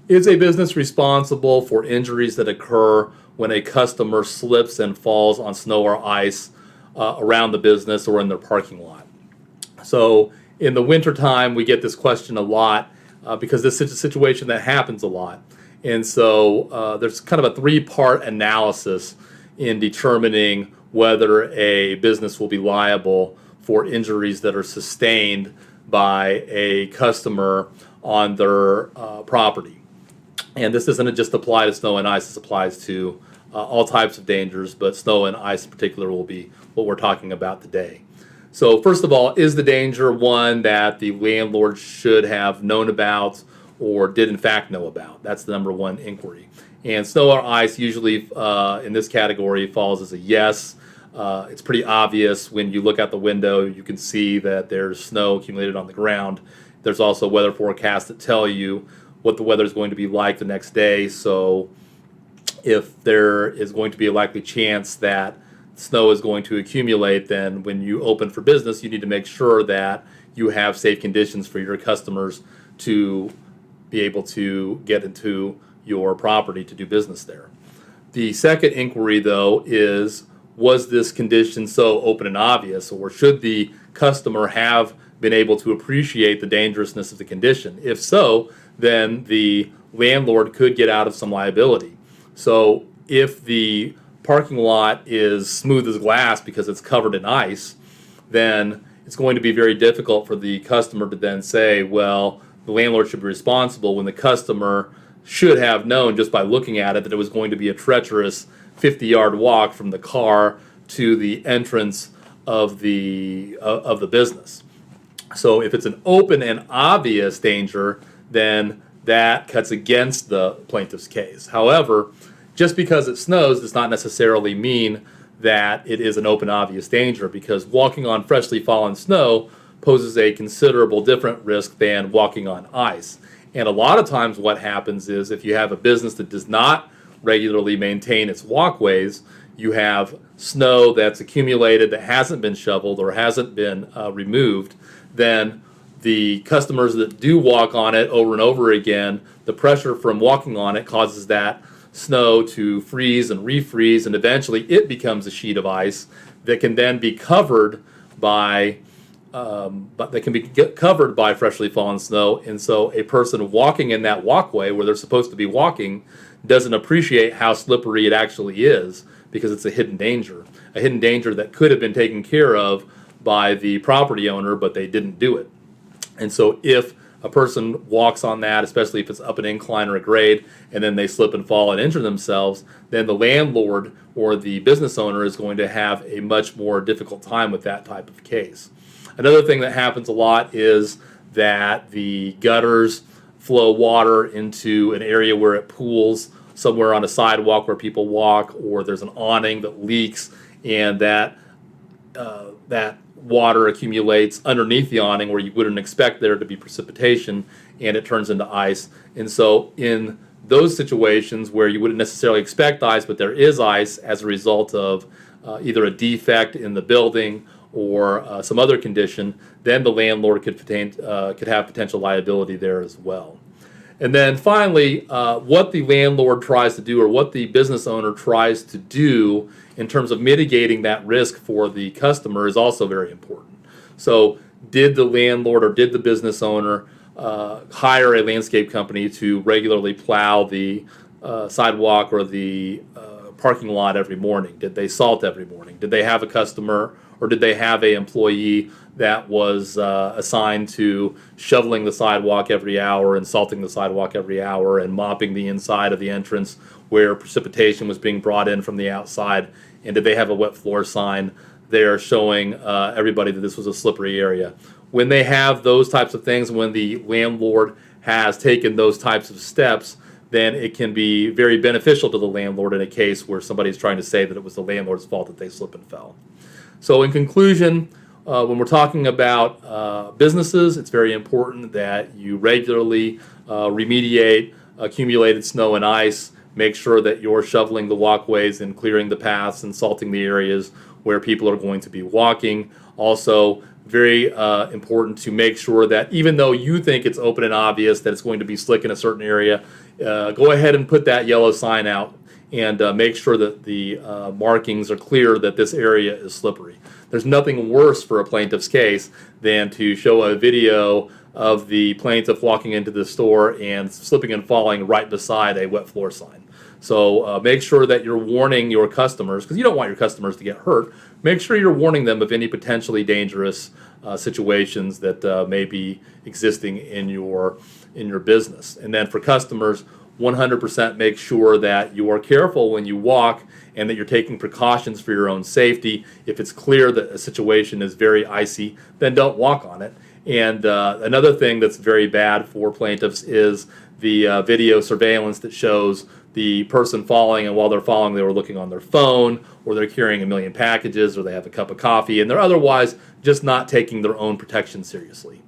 Is a business responsible for injuries that occur when a customer slips and falls on snow or ice around the business or in their parking lot? So in the wintertime, we get this question a lot because this is a situation that happens a lot. And so there's kind of a three-part analysis in determining whether a business will be liable for injuries that are sustained by a customer on their property. And this doesn't just apply to snow and ice, this applies to all types of dangers, but snow and ice in particular will be what we're talking about today. So first of all, is the danger one that the landlord should have known about or did in fact know about? That's the number one inquiry. And snow or ice usually in this category falls as a yes. It's pretty obvious when you look out the window, you can see that there's snow accumulated on the ground. There's also weather forecasts that tell you what the weather is going to be like the next day. So if there is going to be a likely chance that snow is going to accumulate, then when you open for business, you need to make sure that you have safe conditions for your customers to be able to get into your property to do business there. The second inquiry, though, is was this condition so open and obvious, or should the customer have been able to appreciate the dangerousness of the condition? If so, then the landlord could get out of some liability. So if the parking lot is smooth as glass because it's covered in ice, then it's going to be very difficult for the customer to then say, well, the landlord should be responsible, when the customer should have known just by looking at it that it was going to be a treacherous 50-yard walk from the car to the entrance of the business. So if it's an open and obvious danger, then that cuts against the plaintiff's case. However, just because it snows does not necessarily mean that it is an open, obvious danger, because walking on freshly fallen snow poses a considerable different risk than walking on ice. And a lot of times what happens is if you have a business that does not regularly maintain its walkways, you have snow that's accumulated that hasn't been shoveled or hasn't been removed, then the customers that do walk on it over and over again, the pressure from walking on it causes that snow to freeze and refreeze, and eventually it becomes a sheet of ice that can then be covered by freshly fallen snow. And so a person walking in that walkway where they're supposed to be walking doesn't appreciate how slippery it actually is, because it's a hidden danger that could have been taken care of by the property owner, but they didn't do it. And so if a person walks on that, especially if it's up an incline or a grade, and then they slip and fall and injure themselves, then the landlord or the business owner is going to have a much more difficult time with that type of case. Another thing that happens a lot is that the gutters flow water into an area where it pools somewhere on a sidewalk where people walk, or there's an awning that leaks, and that water accumulates underneath the awning where you wouldn't expect there to be precipitation, and it turns into ice. And so in those situations where you wouldn't necessarily expect ice, but there is ice as a result of either a defect in the building or some other condition, then the landlord could have potential liability there as well. And then finally, what the landlord tries to do, or what the business owner tries to do in terms of mitigating that risk for the customer, is also very important. So did the landlord or did the business owner hire a landscape company to regularly plow the sidewalk or the parking lot every morning? Did they salt every morning? Did they have a customer, or did they have an employee that was assigned to shoveling the sidewalk every hour and salting the sidewalk every hour and mopping the inside of the entrance where precipitation was being brought in from the outside? And did they have a wet floor sign there showing everybody that this was a slippery area? When they have those types of things, when the landlord has taken those types of steps, then it can be very beneficial to the landlord in a case where somebody's trying to say that it was the landlord's fault that they slipped and fell. So in conclusion, when we're talking about businesses, it's very important that you regularly remediate accumulated snow and ice. Make sure that you're shoveling the walkways and clearing the paths and salting the areas where people are going to be walking. Also, very important to make sure that even though you think it's open and obvious that it's going to be slick in a certain area, go ahead and put that yellow sign out and make sure that the markings are clear that this area is slippery. There's nothing worse for a plaintiff's case than to show a video of the plaintiff walking into the store and slipping and falling right beside a wet floor sign. So make sure that you're warning your customers, because you don't want your customers to get hurt. Make sure you're warning them of any potentially dangerous situations that may be existing in your business. And then for customers, 100% make sure that you are careful when you walk and that you're taking precautions for your own safety. If it's clear that a situation is very icy, then don't walk on it. And another thing that's very bad for plaintiffs is the video surveillance that shows the person falling, and while they're falling, they were looking on their phone, or they're carrying a million packages, or they have a cup of coffee, and they're otherwise just not taking their own protection seriously.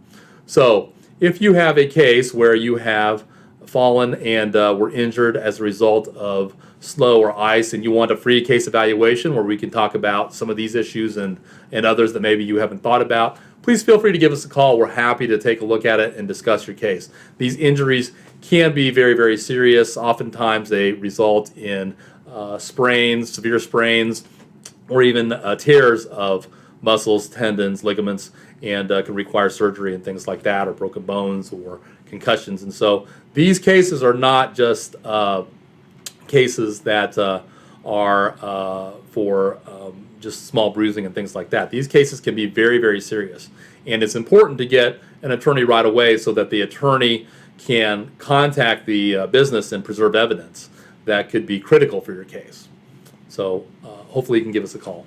So if you have a case where you have fallen and were injured as a result of snow or ice, and you want a free case evaluation where we can talk about some of these issues and others that maybe you haven't thought about, please feel free to give us a call. We're happy to take a look at it and discuss your case. These injuries can be very, very serious. Oftentimes they result in sprains, severe sprains, or even tears of muscles, tendons, ligaments, and can require surgery and things like that, or broken bones or concussions. And so these cases are not just cases that are for just small bruising and things like that. These cases can be very, very serious. And it's important to get an attorney right away so that the attorney can contact the business and preserve evidence that could be critical for your case. So hopefully you can give us a call.